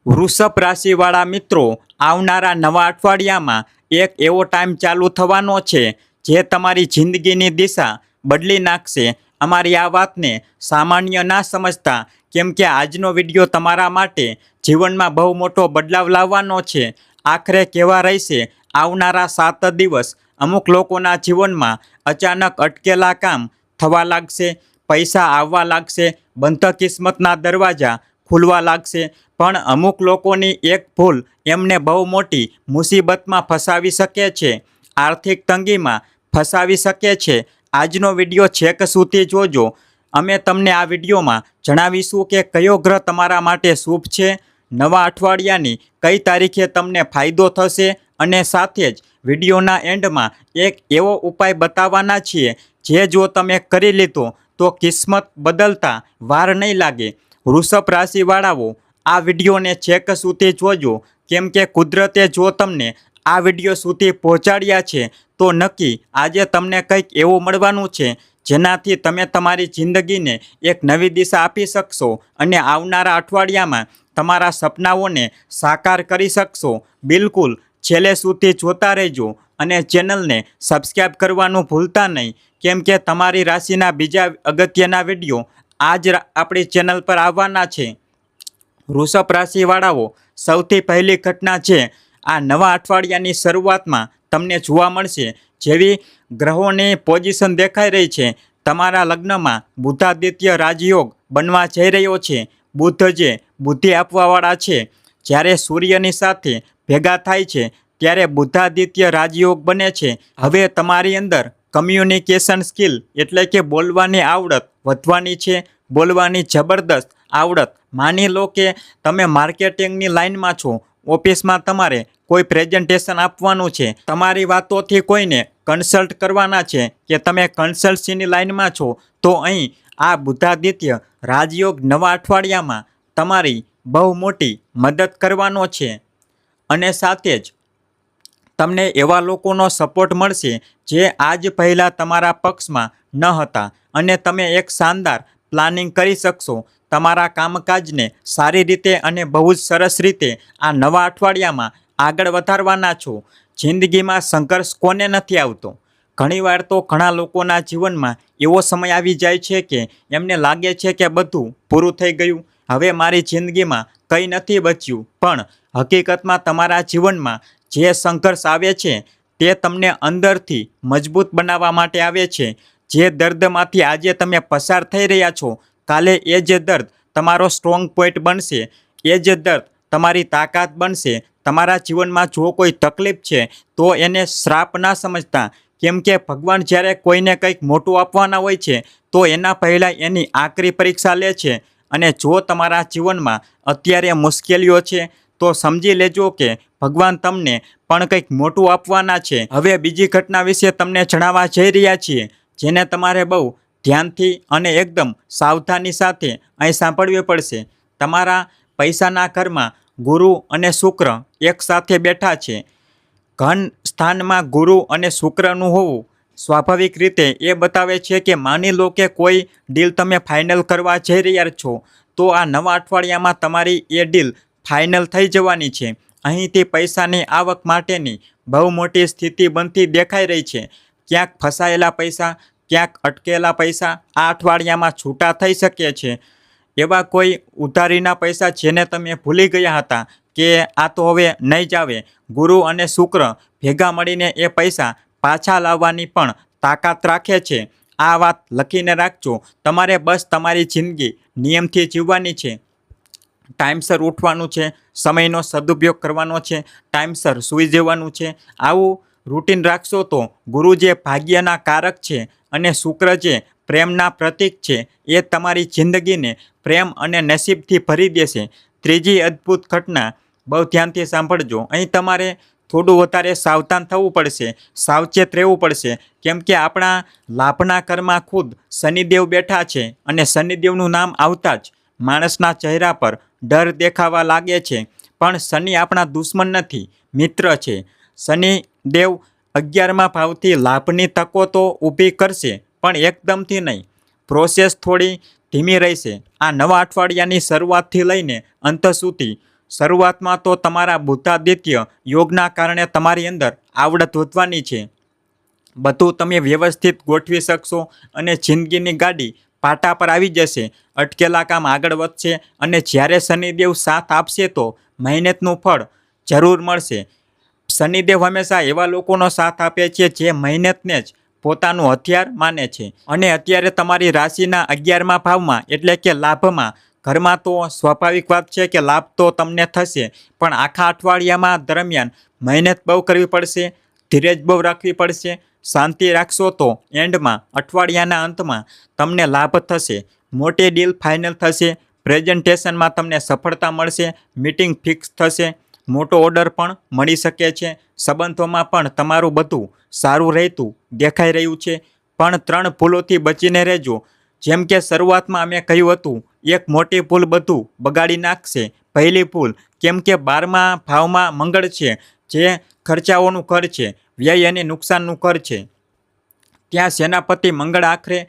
વૃષભ રાશિવાળા મિત્રો, આવનારા નવા અઠવાડિયામાં એક એવો ટાઈમ ચાલુ થવાનો છે જે તમારી જિંદગીની દિશા બદલી નાખશે. અમારી આ વાતને સામાન્ય ના સમજતા, કેમ કે આજનો વિડીયો તમારા માટે જીવનમાં બહુ મોટો બદલાવ લાવવાનો છે. આખરે કેવા રહેશે આવનારા 7 દિવસ. અમુક લોકોના જીવનમાં અચાનક અટકેલા કામ થવા લાગશે, પૈસા આવવા લાગશે, બંધ કિસ્મતના દરવાજા ખુલવા લાગશે. પણ અમુક લોકોની એક ભૂલ એમને બહુ મોટી મુસીબતમાં ફસાવી શકે છે, આર્થિક તંગીમાં ફસાવી શકે છે. આજનો વિડીયો છેક સુધી જોજો. અમે તમને આ વિડીયોમાં જણાવીશું કે કયો ગ્રહ તમારા માટે શુભ છે, નવા અઠવાડિયાની કઈ તારીખે તમને ફાયદો થશે, અને સાથે જ વિડીયોના એન્ડમાં એક એવો ઉપાય બતાવવાના છીએ જે જો તમે કરી લીધો તો કિસ્મત બદલતા વાર નહીં લાગે. વૃષભ રાશિવાળાઓ, આ વિડીયોને છેક સુધી જોજો, કેમ કે કુદરતે જો તમને આ વિડીયો સુધી પહોંચાડ્યા છે તો નક્કી આજે તમને કંઈક એવું મળવાનું છે જેનાથી તમે તમારી જિંદગીને એક નવી દિશા આપી શકશો અને આવનારા અઠવાડિયામાં તમારા સપનાઓને સાકાર કરી શકશો. બિલકુલ છેલ્લે સુધી જોતા રહેજો અને ચેનલને સબસ્ક્રાઈબ કરવાનું ભૂલતા નહીં, કેમ કે તમારી રાશિના બીજા અગત્યના વિડીયો આજ આપણી ચેનલ પર આવવાના છે. વૃષભ રાશિવાળાઓ, સૌથી પહેલી ઘટના છે આ નવા અઠવાડિયાની શરૂઆતમાં તમને જોવા મળશે. જેવી ગ્રહોની પોઝિશન દેખાઈ રહી છે, તમારા લગ્નમાં બુધાદિત્ય રાજયોગ બનવા જઈ રહ્યો છે. બુધ જે બુદ્ધિ આપવાવાળા છે, જ્યારે સૂર્યની સાથે ભેગા થાય છે ત્યારે બુધાદિત્ય રાજયોગ બને છે. હવે તમારી અંદર કમ્યુનિકેશન સ્કિલ એટલે કે બોલવાની આવડત વધવાની છે. બોલવાની જબરદસ્ત આવડત. માની લો કે તમે માર્કેટિંગની લાઇનમાં છો, ઓફિસમાં તમારે કોઈ પ્રેઝન્ટેશન આપવાનું છે, તમારી વાતોથી કોઈને કન્સલ્ટ કરવાના છે કે તમે કન્સલ્ટન્સીની લાઇનમાં છો, તો અહીં આ બુધાદિત્ય રાજયોગ નવા અઠવાડિયામાં તમારી બહુ મોટી મદદ કરવાનો છે. અને સાથે જ તમને એવા લોકોનો સપોર્ટ મળશે જે આજ પહેલાં તમારા પક્ષમાં ન હતા, અને તમે એક શાનદાર પ્લાનિંગ કરી શકશો. તમારા કામકાજને સારી રીતે અને બહુ જ સરસ રીતે આ નવા અઠવાડિયામાં આગળ વધારવાના છો. જિંદગીમાં સંઘર્ષ કોને નથી આવતો? ઘણીવાર તો ઘણા લોકોના જીવનમાં એવો સમય આવી જાય છે કે એમને લાગે છે કે બધું પૂરું થઈ ગયું, હવે મારી જિંદગીમાં કંઈ નથી બચ્યું. પણ હકીકતમાં તમારા જીવનમાં જે સંઘર્ષ આવે છે તે તમને અંદરથી મજબૂત બનાવવા માટે આવે છે. જે દર્દમાંથી આજે તમે પસાર થઈ રહ્યા છો, કાલે એ જ દર્દ તમારો સ્ટ્રોંગ પોઈન્ટ બનશે, એ જ દર્દ તમારી તાકાત બનશે. તમારા જીવનમાં જો કોઈ તકલીફ છે તો એને શ્રાપ ના સમજતા, કેમ કે ભગવાન જ્યારે કોઈને કંઈક મોટું આપવાના હોય છે તો એના પહેલાં એની આકરી પરીક્ષા લે છે. અને જો તમારા જીવનમાં અત્યારે મુશ્કેલીઓ છે તો સમજી લેજો કે ભગવાન તમને પણ કંઈક મોટું આપવાના છે. હવે બીજી ઘટના વિશે તમને જણાવવા જઈ રહ્યા છીએ, જેને તમારે બહુ ધ્યાનથી અને એકદમ સાવધાની સાથે અહીં સાંભળવી પડશે. તમારા પૈસાના ઘરમાં ગુરુ અને શુક્ર એક સાથે બેઠા છે. ધન સ્થાનમાં ગુરુ અને શુક્રનું હોવું સ્વાભાવિક રીતે એ બતાવે છે કે માની લો કે કોઈ ડીલ તમે ફાઇનલ કરવા જઈ રહ્યા છો, તો આ નવા અઠવાડિયામાં તમારી એ ડીલ ફાઇનલ થઈ જવાની છે. અહીંથી પૈસાની આવક માટેની બહુ મોટી સ્થિતિ બનતી દેખાઈ રહી છે. ક્યાંક ફસાયેલા પૈસા, ક્યાંક અટકેલા પૈસા આ અઠવાડિયામાં છૂટા થઈ શકે છે. એવા કોઈ ઉધારીના પૈસા જેને તમે ભૂલી ગયા હતા કે આ તો હવે નહીં જ આવે, ગુરુ અને શુક્ર ભેગા મળીને એ પૈસા પાછા લાવવાની પણ તાકાત રાખે છે. આ વાત લખીને રાખજો. તમારે બસ તમારી જિંદગી નિયમથી જીવવાની છે. ટાઈમસર ઉઠવાનું છે, સમયનો સદુપયોગ કરવાનો છે, ટાઈમસર સૂઈ જવાનું છે. આવું રૂટીન રાખશો તો ગુરુ જે ભાગ્યના કારક છે અને શુક્ર જે પ્રેમના પ્રતીક છે, એ તમારી જિંદગીને પ્રેમ અને નસીબથી ભરી દેશે. ત્રીજી અદ્ભુત ઘટના બહુ ધ્યાનથી સાંભળજો. અહીં તમારે થોડું વધારે સાવધાન થવું પડશે, સાવચેત રહેવું પડશે, કેમ કે આપણા લાભના ઘરમાં ખુદ શનિદેવ બેઠા છે, અને શનિદેવનું નામ આવતા જ માણસના ચહેરા પર ડર દેખાવા લાગે છે. પણ શનિ આપણા દુશ્મન નથી, મિત્ર છે. શનિદેવ 11મા ભાવથી લાભની તકો તો ઊભી કરશે, પણ એકદમથી નહીં. પ્રોસેસ થોડી ધીમી રહેશે. આ નવા અઠવાડિયાની શરૂઆતથી લઈને અંત સુધી શરૂઆતમાં તો તમારા બુદ્ધાદિત્ય યોગના કારણે તમારી અંદર આવડત વધવાની છે. બધું તમે વ્યવસ્થિત ગોઠવી શકશો અને જિંદગીની ગાડી પાટા પર આવી જશે. અટકેલા કામ આગળ વધશે અને જ્યારે શનિદેવ સાથ આપશે તો મહેનતનું ફળ જરૂર મળશે. શનિદેવ હંમેશા એવા લોકોનો સાથ આપે છે જે મહેનતને જ પોતાનું હથિયાર માને છે. અને અત્યારે તમારી રાશિના 11મા ભાવમાં એટલે કે લાભમાં ઘરમાં તો સ્વાભાવિક વાત છે કે લાભ તો તમને થશે, પણ આખા અઠવાડિયામાં દરમિયાન મહેનત બહુ કરવી પડશે, ધીરજ બહુ રાખવી પડશે. શાંતિ રાખશો તો એન્ડમાં અઠવાડિયાના અંતમાં તમને લાભ થશે. મોટી ડીલ ફાઇનલ થશે. પ્રેઝન્ટેશનમાં તમને સફળતા મળશે. મીટિંગ ફિક્સ થશે. મોટો ઓર્ડર પણ મળી શકે છે. સંબંધોમાં પણ તમારું બધું સારું રહેતું દેખાઈ રહ્યું છે. પણ 3 ભૂલોથી બચીને રહેજો. જેમ કે શરૂઆતમાં અમે કહ્યું હતું, એક મોટી ભૂલ બધું બગાડી નાખશે. પહેલી ભૂલ, કેમ કે 12મા ભાવમાં મંગળ છે, જે ખર્ચાઓનું ઘર છે, વ્યય અને નુકસાનનું ઘર છે. ત્યાં સેનાપતિ મંગળ આખરે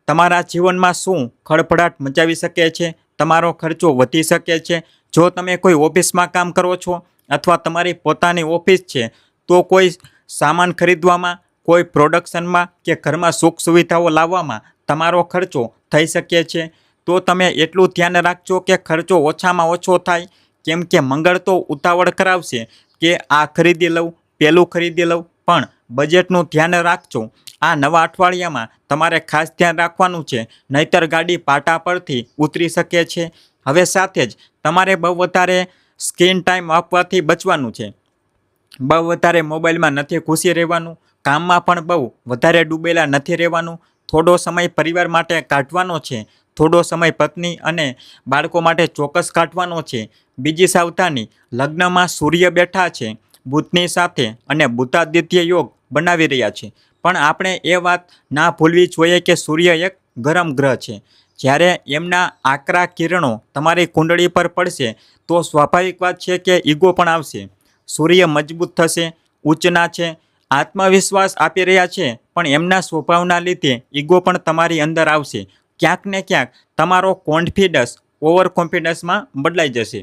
તમારા જીવનમાં શું ખળભળાટ મચાવી શકે છે. તમારો ખર્ચો વધી શકે છે. જો તમે કોઈ ઓફિસમાં કામ કરો છો અથવા તમારી પોતાની ઓફિસ છે, તો કોઈ સામાન ખરીદવામાં, કોઈ પ્રોડક્શનમાં કે ઘરમાં સુખ સુવિધાઓ લાવવામાં તમારો ખર્ચો થઈ શકે છે. તો તમે એટલું ધ્યાન રાખજો કે ખર્ચો ઓછામાં ઓછો થાય. કેમ કે મંગળ તો ઉતાવળ કરાવશે કે આ ખરીદી લઉં, પેલું ખરીદી લઉં, પણ બજેટનું ધ્યાન રાખજો. આ નવા અઠવાડિયામાં તમારે ખાસ ધ્યાન રાખવાનું છે, નહીંતર ગાડી પાટા પરથી ઉતરી શકે છે. હવે સાથે જ તમારે બહુ વધારે સ્ક્રીન ટાઈમ આપવાથી બચવાનું છે. બહુ વધારે મોબાઈલમાં નથી ઘૂસી રહેવાનું. કામમાં પણ બહુ વધારે ડૂબેલા નથી રહેવાનું. થોડો સમય પરિવાર માટે કાઢવાનો છે. થોડો સમય પત્ની અને બાળકો માટે ચોક્કસ કાઢવાનો છે. બીજી સાવધાની, લગ્નમાં સૂર્ય બેઠા છે બુધની સાથે અને બુધાદિત્ય યોગ બનાવી રહ્યા છે. પણ આપણે એ વાત ના ભૂલવી જોઈએ કે સૂર્ય એક ગરમ ગ્રહ છે. જ્યારે એમના આકરા કિરણો તમારી કુંડળી પર પડશે તો સ્વાભાવિક વાત છે કે ઈગો પણ આવશે. સૂર્ય મજબૂત થશે, ઉચ્ચના છે, આત્મવિશ્વાસ આપી રહ્યા છે, પણ એમના સ્વભાવના લીધે ઈગો પણ તમારી અંદર આવશે. ક્યાંક ને ક્યાંક તમારો કોન્ફિડન્સ ઓવર કોન્ફિડન્સમાં બદલાઈ જશે.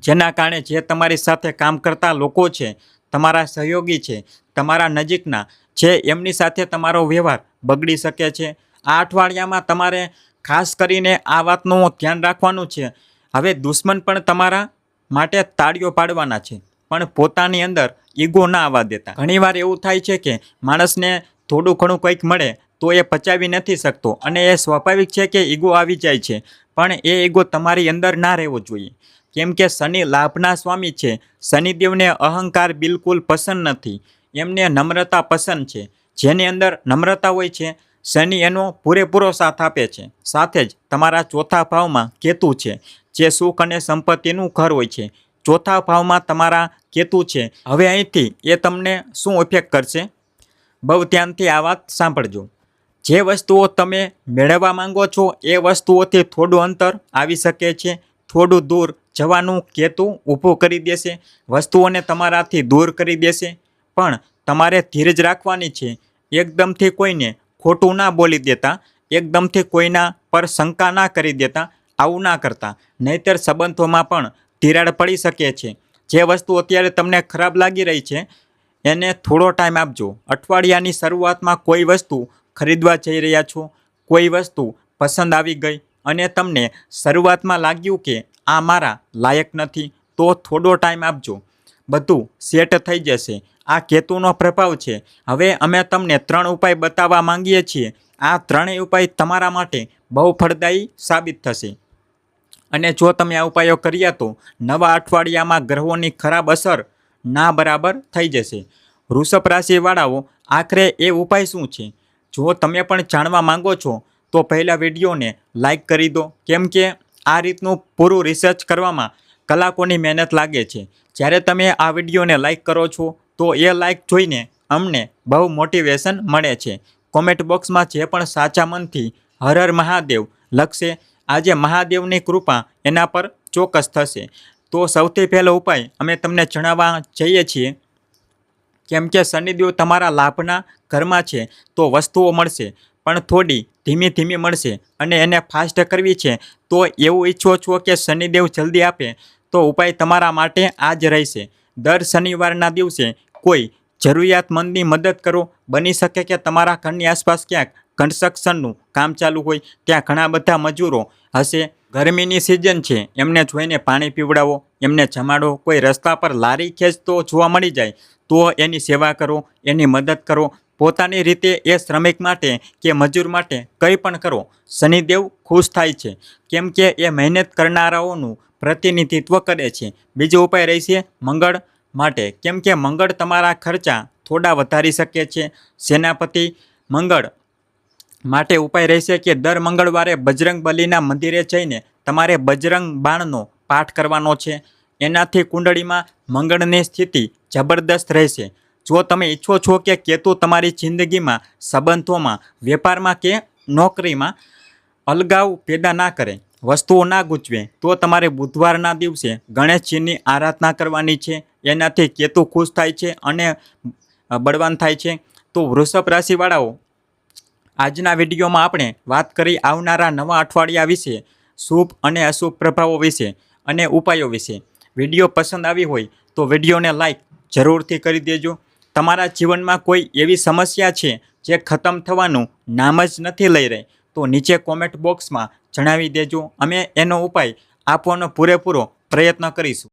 જેના કારણે જે તમારી સાથે કામ કરતા લોકો છે, તમારા સહયોગી છે, તમારા નજીકના છે, એમની સાથે તમારો વ્યવહાર બગડી શકે છે. આ અઠવાડિયામાં તમારે ખાસ કરીને આ વાતનું ધ્યાન રાખવાનું છે. હવે દુશ્મન પણ તમારા માટે તાળીઓ પાડવાના છે, પણ પોતાની અંદર ઈગો ના આવવા દેતા. ઘણીવાર એવું થાય છે કે માણસને થોડું ઘણું કંઈક મળે તો એ પચાવી નથી શકતો અને એ સ્વાભાવિક છે કે ઈગો આવી જાય છે. પણ એ ઈગો તમારી અંદર ના રહેવો જોઈએ. કેમ કે શનિ લાભના સ્વામી છે. શનિદેવને અહંકાર બિલકુલ પસંદ નથી. એમને નમ્રતા પસંદ છે. જેની અંદર નમ્રતા હોય છે, શનિ એનો પૂરેપૂરો સાથ આપે છે. સાથે જ તમારા ચોથા ભાવમાં કેતુ છે, જે સુખ અને સંપત્તિનું ઘર હોય છે. ચોથા ભાવમાં તમારા કેતુ છે. હવે અહીંથી એ તમને શું ઇફેક્ટ કરશે, બહુ ધ્યાનથી આ વાત સાંભળજો. જે વસ્તુઓ તમે મેળવવા માંગો છો એ વસ્તુઓથી થોડું અંતર આવી શકે છે. થોડું દૂર જવાનું કેતુ ઊભું કરી દેશે. વસ્તુઓને તમારાથી દૂર કરી દેશે. પણ તમારે ધીરજ રાખવાની છે. એકદમથી કોઈને ખોટું ના બોલી દેતા, એકદમથી કોઈના પર શંકા ના કરી દેતા. આવું ના કરતા, નહીંતર સંબંધોમાં પણ તિરાડ પડી શકે છે. જે વસ્તુ અત્યારે તમને ખરાબ લાગી રહી છે એને થોડો ટાઈમ આપજો. અઠવાડિયાની શરૂઆતમાં કોઈ વસ્તુ ખરીદવા જઈ રહ્યા છો, કોઈ વસ્તુ પસંદ આવી ગઈ અને તમને શરૂઆતમાં લાગ્યું કે આ મારા લાયક નથી, તો થોડો ટાઈમ આપજો. બધું સેટ થઈ જશે. આ કેતુનો પ્રભાવ છે. હવે અમે તમને 3 ઉપાય બતાવવા માંગીએ છીએ. આ 3 ઉપાય તમારા માટે બહુ ફળદાયી સાબિત થશે. અને જો તમે આ ઉપાયો કર્યા તો નવા અઠવાડિયામાં ગ્રહોની ખરાબ અસર ના બરાબર થઈ જશે. વૃષભ રાશિવાળાઓ, આખરે એ ઉપાય શું છે? જો તમે પણ જાણવા માંગો છો તો પહેલા વિડીયોને લાઈક કરી દો. કેમ કે આ રીતનું પૂરું રિસર્ચ કરવામાં કલાકોની મહેનત લાગે છે. જ્યારે તમે આ વિડીયોને લાઈક કરો છો તો એ લાઈક જોઈને અમને બહુ મોટિવેશન મળે છે. કોમેન્ટ બોક્સમાં જે પણ સાચા મનથી હર હર મહાદેવ લખશે, આજે મહાદેવની કૃપા એના પર ચોક્કસ થશે. તો સૌથી પહેલો ઉપાય અમે તમને જણાવવા જઈએ છીએ. કેમ કે શનિદેવ તમારા લાભના ઘરમાં છે તો વસ્તુઓ મળશે, પણ થોડી ધીમી ધીમી મળશે અને એને ફાસ્ટ કરવી છે. તો એવું ઈચ્છો છો કે શનિદેવ જલ્દી આપે તો ઉપાય તમારા માટે આ જ રહેશે. દર શનિવારના દિવસે કોઈ જરૂરિયાતમંદની મદદ કરો. બની શકે કે તમારા ઘરની આસપાસ ક્યાંક કન્સ્ટ્રક્શનનું કામ ચાલુ હોય, ત્યાં ઘણા બધા મજૂરો હશે. ગરમીની સિઝન છે, એમને જોઈને પાણી પીવડાવો, એમને જમાડો. કોઈ રસ્તા પર લારી ખેંચતો જોવા મળી જાય તો એની સેવા કરો, એની મદદ કરો. પોતાની રીતે એ શ્રમિક માટે કે મજૂર માટે કંઈ પણ કરો. શનિદેવ ખુશ થાય છે, કેમ કે એ મહેનત કરનારાઓનું પ્રતિનિધિત્વ કરે છે. બીજો ઉપાય રહેશે મંગળ માટે, કેમ કે મંગળ તમારા ખર્ચા થોડા વધારી શકે છે. સેનાપતિ મંગળ માટે ઉપાય રહેશે કે દર મંગળવારે બજરંગ બલીના મંદિરે જઈને તમારે બજરંગ બાણનો પાઠ કરવાનો છે. એનાથી કુંડળીમાં મંગળની સ્થિતિ જબરદસ્ત રહેશે. જો તમે ઈચ્છો છો કે કેતુ તમારી જિંદગીમાં, સંબંધોમાં, વેપારમાં કે નોકરીમાં અલગાવ પેદા ના કરે, વસ્તુઓ ના ગૂંચવે, તો તમારે બુધવારના દિવસે ગણેશજીની આરાધના કરવાની છે. એનાથી કેતુ ખુશ થાય છે અને બળવાન થાય છે. તો વૃષભ રાશિવાળાઓ, આજના વિડીયોમાં આપણે વાત કરી આવનારા નવા અઠવાડિયા વિશે, શુભ અને અશુભ પ્રભાવો વિશે અને ઉપાયો વિશે. વિડીયો પસંદ આવી હોય તો વિડીયોને લાઈક જરૂરથી કરી દેજો. તમારા જીવનમાં કોઈ એવી સમસ્યા છે જે ખતમ થવાનું નામ જ નથી લઈ રહી, તો નીચે કોમેન્ટ બોક્સમાં જણાવી દેજો. અમે એનો ઉપાય આપવાનો પૂરેપૂરો પ્રયત્ન કરીશું.